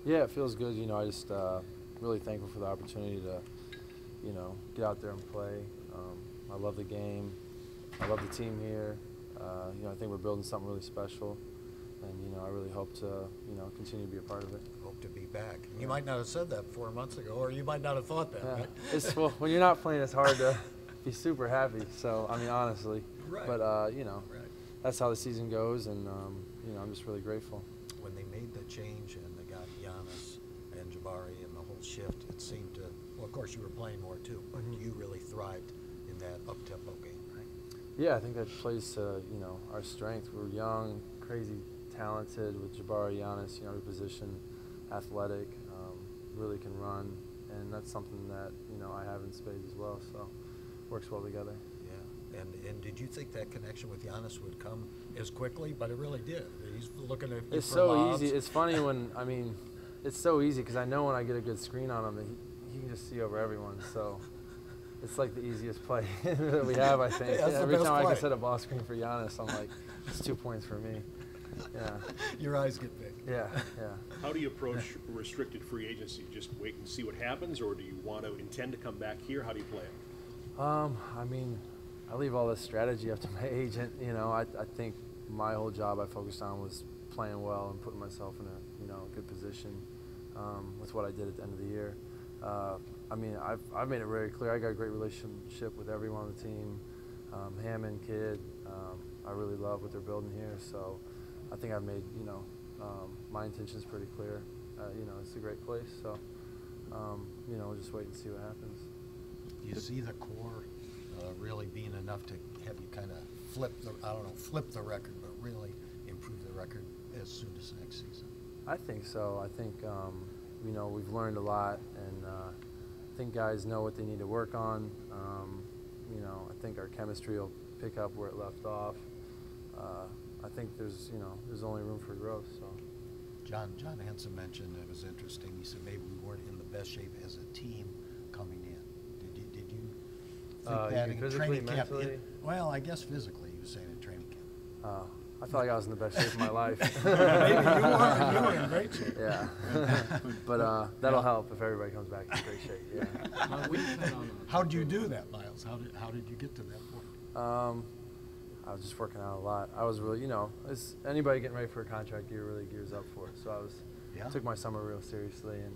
Yeah, it feels good. You know, I just really thankful for the opportunity to, you know, get out there and play. I love the game. I love the team here. You know, I think we're building something really special, and you know, I really hope to, you know, continue to be a part of it. Hope to be back. Yeah. You might not have said that 4 months ago, or you might not have thought that. Yeah. Right? Well, when you're not playing, it's hard to be super happy. So I mean, honestly, right. But you know, that's how the season goes, and you know, I'm just really grateful. When they made the change and they got Giannis and Jabari and the whole shift, it seemed to. Well, of course, you were playing more too, but you really thrived in that up-tempo game, right? Yeah, I think that plays to, you know, our strength. We're young, crazy, talented with Jabari, Giannis. You know, every position, athletic, really can run, and that's something that, you know, I have in spades as well. So, works well together. Yeah, and did you think that connection with Giannis would come as quickly? But it really did. He's looking at you. It's so easy. It's funny when it's so easy because I know when I get a good screen on him, that he can just see over everyone. So. It's like the easiest play that we have, I think. Yeah, every time I can set a ball screen for Giannis, I'm like, it's 2 points for me. Yeah. Your eyes get big. Yeah, yeah. How do you approach restricted free agency? Just wait and see what happens, or do you want to intend to come back here? How do you play it? I mean, I leave all this strategy up to my agent. You know, I think my whole job I focused on was playing well and putting myself in a, you know, good position with what I did at the end of the year. I mean, I've made it very clear. I got a great relationship with everyone on the team, Hammond, Kidd. I really love what they're building here. So I think I've made, you know, my intentions pretty clear. You know, it's a great place. So, you know, we'll just wait and see what happens. Do you see the core really being enough to have you kind of flip the record, but really improve the record as soon as next season? I think so. I think, you know, we've learned a lot, and I think guys know what they need to work on. You know, I think our chemistry will pick up where it left off. I think there's, you know, there's only room for growth. So. John Henson mentioned it was interesting. He said maybe we weren't in the best shape as a team coming in. Did you think that in training camp? Well, I guess physically, he was saying in training camp. I felt like I was in the best shape of my life. Maybe you were in great shape. Yeah, but that'll help if everybody comes back in great shape. Yeah. How did you do that, Miles? How did you get to that point? I was just working out a lot. I was really, you know, as anybody getting ready for a contract year really gears up for it. So I took my summer real seriously, and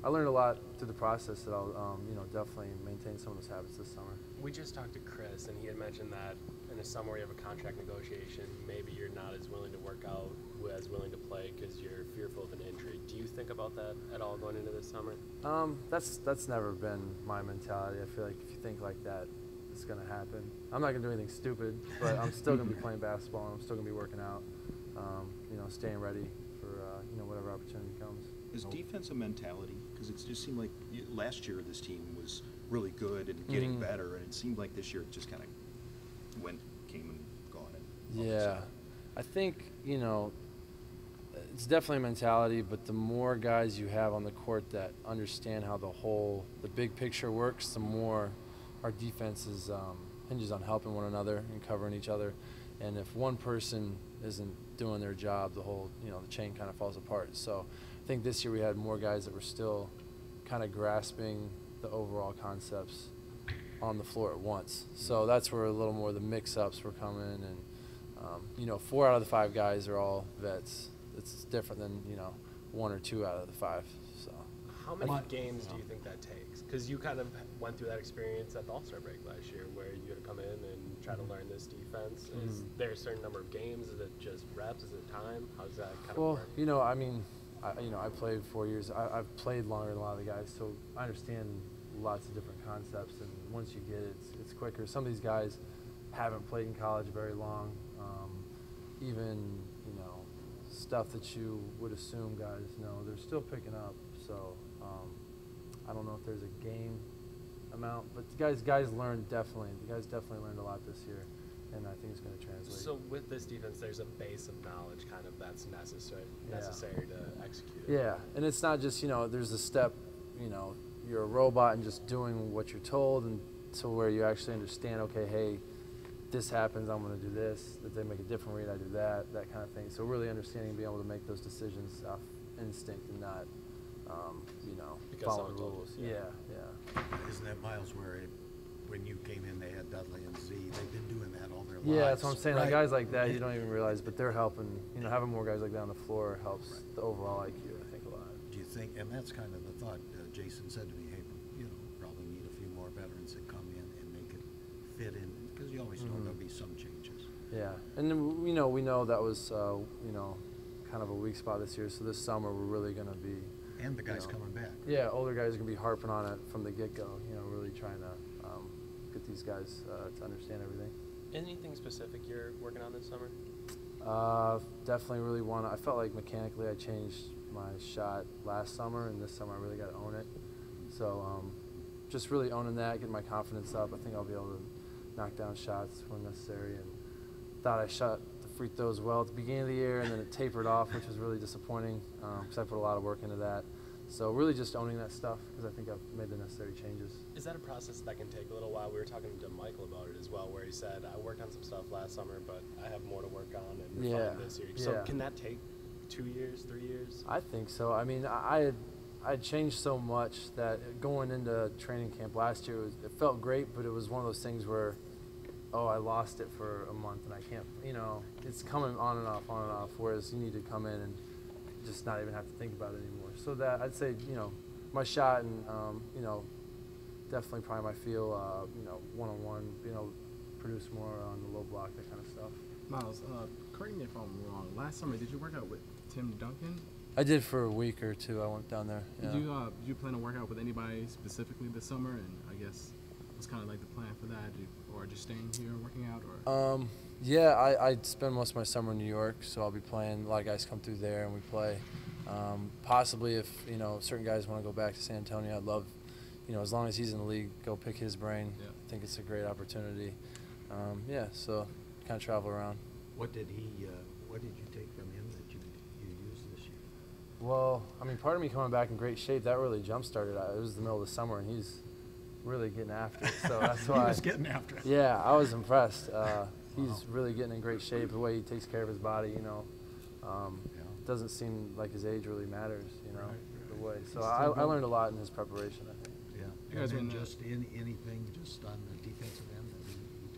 I learned a lot through the process that I'll, you know, definitely maintain some of those habits this summer. We just talked to Chris, and he had mentioned that in the summer you have a contract negotiation. Maybe you're not as willing to work out, as willing to play because you're fearful of an injury. Do you think about that at all going into this summer? That's never been my mentality. I feel like if you think like that, it's going to happen. I'm not going to do anything stupid, but I'm still going to be playing basketball, and I'm still going to be working out, you know, staying ready for, you know, whatever opportunity comes. Is defense a mentality? Because it just seemed like last year this team was really good and getting better, and it seemed like this year it just kind of came and gone. Yeah, I think, you know, it's definitely a mentality, but the more guys you have on the court that understand how the big picture works, the more our defense hinges on helping one another and covering each other. And if one person isn't doing their job, the whole, you know, the chain kind of falls apart. So I think this year we had more guys that were still kind of grasping the overall concepts on the floor at once. So that's where a little more of the mix-ups were coming, and you know, 4 out of the 5 guys are all vets. It's different than, you know, 1 or 2 out of the 5. So how many games do you think that takes? Because you kind of went through that experience at the All-Star break last year, where you had to come in and try to learn this defense. Is there a certain number of games? Is it just reps? Is it time? How does that kind of work? Well, you know, I mean, you know, I played 4 years. I've played longer than a lot of the guys, so I understand lots of different concepts, and once you get it, it's quicker. Some of these guys haven't played in college very long. Even, you know, stuff that you would assume guys know, they're still picking up. So I don't know if there's a game amount, but the guys learned definitely. The guys definitely learned a lot this year, and I think it's going to translate. So with this defense, there's a base of knowledge kind of that's necessary to execute. Yeah, and it's not just, you know, there's a step, you know, you're a robot and just doing what you're told, and to where you actually understand, okay, hey, this happens, I'm going to do this. If they make a different read, I do that, that kind of thing. So really understanding, being able to make those decisions off instinct and not, you know, following rules. Yeah. Isn't that, Miles, where when you came in, they had Dudley and Z. They've been doing that all their lives. Yeah, that's what I'm saying. Right. Like guys like that, you don't even realize, but they're helping. You know, having more guys like that on the floor helps the overall IQ, I think, a lot. Do you think, and that's kind of the thought, Jason said to me, hey, you know, probably need a few more veterans that come in and make it fit in, because you always know there'll be some changes. Yeah, and then, you know, we know that was, you know, kind of a weak spot this year, so this summer we're really going to be. And the guys coming back. Yeah, older guys are going to be harping on it from the get-go, you know, really trying to get these guys to understand everything. Anything specific you're working on this summer? Definitely really want to. I felt like mechanically I changed my shot last summer, and this summer I really got to own it. So just really owning that, getting my confidence up. I think I'll be able to knock down shots when necessary. And thought I shot the free throws well at the beginning of the year, and then it tapered off, which was really disappointing because I put a lot of work into that. So really just owning that stuff, because I think I've made the necessary changes. Is that a process that can take a little while? We were talking to Michael about it as well, where he said, I worked on some stuff last summer, but I have more to work on and refine this year. So can that take 2 years, 3 years? I think so. I mean, I had changed so much that going into training camp last year, it felt great, but it was one of those things where, oh, I lost it for a month and I can't, you know, it's coming on and off, whereas you need to come in and just not even have to think about it anymore. So that, I'd say, you know, my shot and, you know, definitely probably my feel, you know, one-on-one, you know, produce more on the low block, that kind of stuff. Miles, correct me if I'm wrong. Last summer, did you work out with Tim Duncan? I did for a week or two. I went down there. Yeah. Did you plan to work out with anybody specifically this summer? And I guess what's kind of like the plan for that, or just staying here working out? Or yeah, I spend most of my summer in New York, so I'll be playing. A lot of guys come through there, and we play. Possibly, if you know certain guys want to go back to San Antonio, I'd love, you know, as long as he's in the league, go pick his brain. Yeah. I think it's a great opportunity. Yeah, so kind of travel around. What did you take from him that you used this year? Well, I mean, part of me coming back in great shape, that really jump-started. It was the middle of the summer, and he's really getting after it. So that's why. He was getting after it. Yeah, I was impressed. He's really getting in great shape. The way he takes care of his body, you know, doesn't seem like his age really matters, you know, the way. So I learned a lot in his preparation, I think. Yeah. You guys and then been, just anything just on the defensive end that we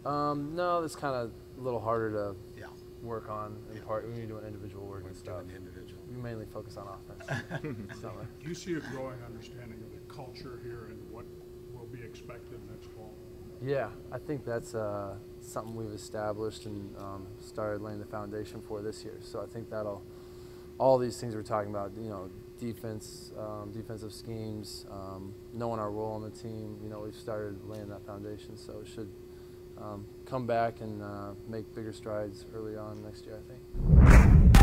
talking? No, it's kind of a little harder to Yeah. work on in part when you're doing individual work and stuff. Doing individual. We mainly focus on offense. Summer. Do you see a growing understanding of the culture here and what will be expected next fall? Yeah, I think that's something we've established and started laying the foundation for this year. So I think that'll, all these things we're talking about, you know, defense, defensive schemes, knowing our role on the team, you know, we've started laying that foundation. So it should come back and make bigger strides early on next year, I think.